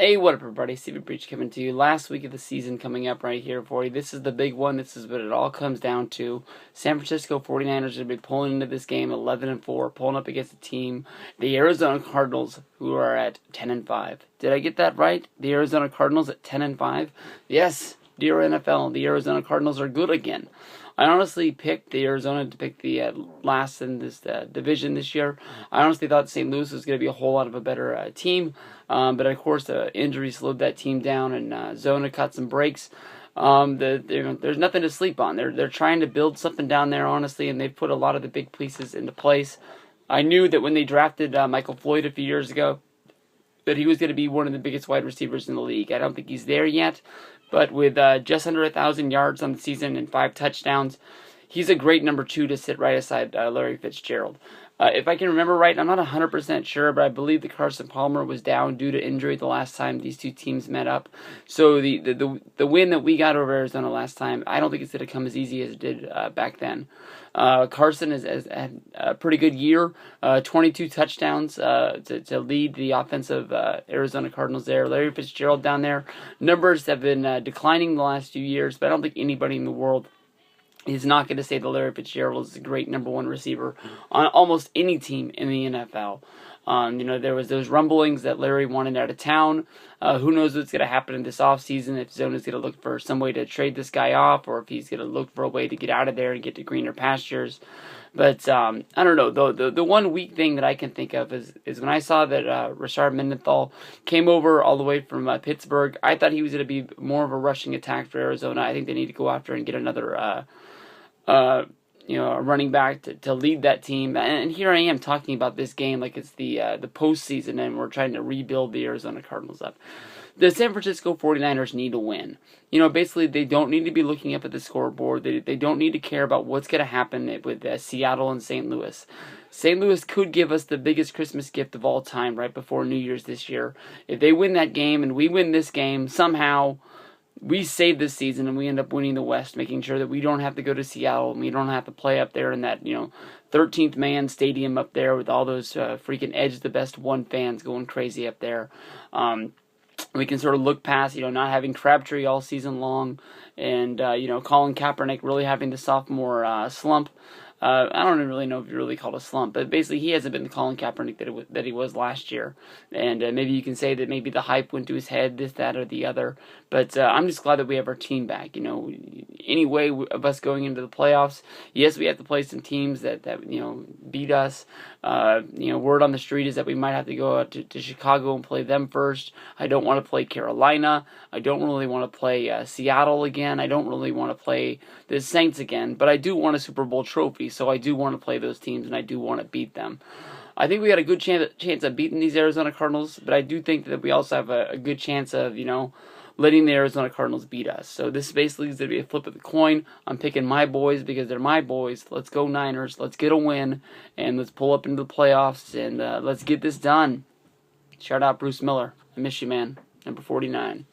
Hey, what up, everybody? Stevie Breach coming to you. Last week of the season coming up right here for you. This is the big one. This is what it all comes down to. San Francisco 49ers are going to be pulling into this game 11-4, pulling up against the team, the Arizona Cardinals, who are at 10-5. Did I get that right? The Arizona Cardinals at 10-5? Yes, dear NFL, the Arizona Cardinals are good again. I honestly picked the Arizona to pick the last in this division this year. I honestly thought St. Louis was going to be a whole lot of a better team, but of course the injury slowed that team down, and Zona cut some breaks. There's nothing to sleep on. They're trying to build something down there, honestly, and they've put a lot of the big pieces into place. I knew that when they drafted Michael Floyd a few years ago, that he was going to be one of the biggest wide receivers in the league. I don't think he's there yet, but with just under 1,000 yards on the season and 5 touchdowns, he's a great number 2 to sit right aside Larry Fitzgerald. If I can remember right, I'm not 100% sure, but I believe that Carson Palmer was down due to injury the last time these two teams met up. So the win that we got over Arizona last time, I don't think it's going to come as easy as it did back then. Carson has had a pretty good year, 22 touchdowns to lead the offensive Arizona Cardinals there. Larry Fitzgerald down there. Numbers have been declining the last few years, but I don't think anybody in the world is not going to say that Larry Fitzgerald is a great number 1 receiver on almost any team in the NFL. There was those rumblings that Larry wanted out of town. Who knows what's going to happen in this offseason, if Zona's going to look for some way to trade this guy off, or if he's going to look for a way to get out of there and get to greener pastures. But I don't know. The one weak thing that I can think of is when I saw that Rashard Mendenhall came over all the way from Pittsburgh. I thought he was going to be more of a rushing attack for Arizona. I think they need to go after and get another a running back to lead that team. And here I am talking about this game like it's the postseason, and we're trying to rebuild the Arizona Cardinals up. The San Francisco 49ers need to win. Basically, they don't need to be looking up at the scoreboard. They don't need to care about what's going to happen with Seattle and St. Louis. St. Louis could give us the biggest Christmas gift of all time right before New Year's this year. If they win that game and we win this game, somehow we save this season and we end up winning the West, making sure that we don't have to go to Seattle and we don't have to play up there in that 13th man stadium up there with all those freaking Edge the Best One fans going crazy up there. We can sort of look past not having Crabtree all season long, and Colin Kaepernick really having the sophomore slump. I don't really know if you really call it a slump, but basically he hasn't been the Colin Kaepernick that he was last year. And maybe you can say that maybe the hype went to his head, this, that, or the other. But I'm just glad that we have our team back. Any way of us going into the playoffs, yes, we have to play some teams that beat us. Word on the street is that we might have to go out to Chicago and play them first. I don't want to play Carolina. I don't really want to play Seattle again. I don't really want to play the Saints again. But I do want a Super Bowl trophy, so I do want to play those teams, and I do want to beat them. I think we got a good chance of beating these Arizona Cardinals, but I do think that we also have a good chance of, letting the Arizona Cardinals beat us. So this basically is going to be a flip of the coin. I'm picking my boys because they're my boys. Let's go Niners. Let's get a win, and let's pull up into the playoffs, and let's get this done. Shout out Bruce Miller. I miss you, man. Number 49.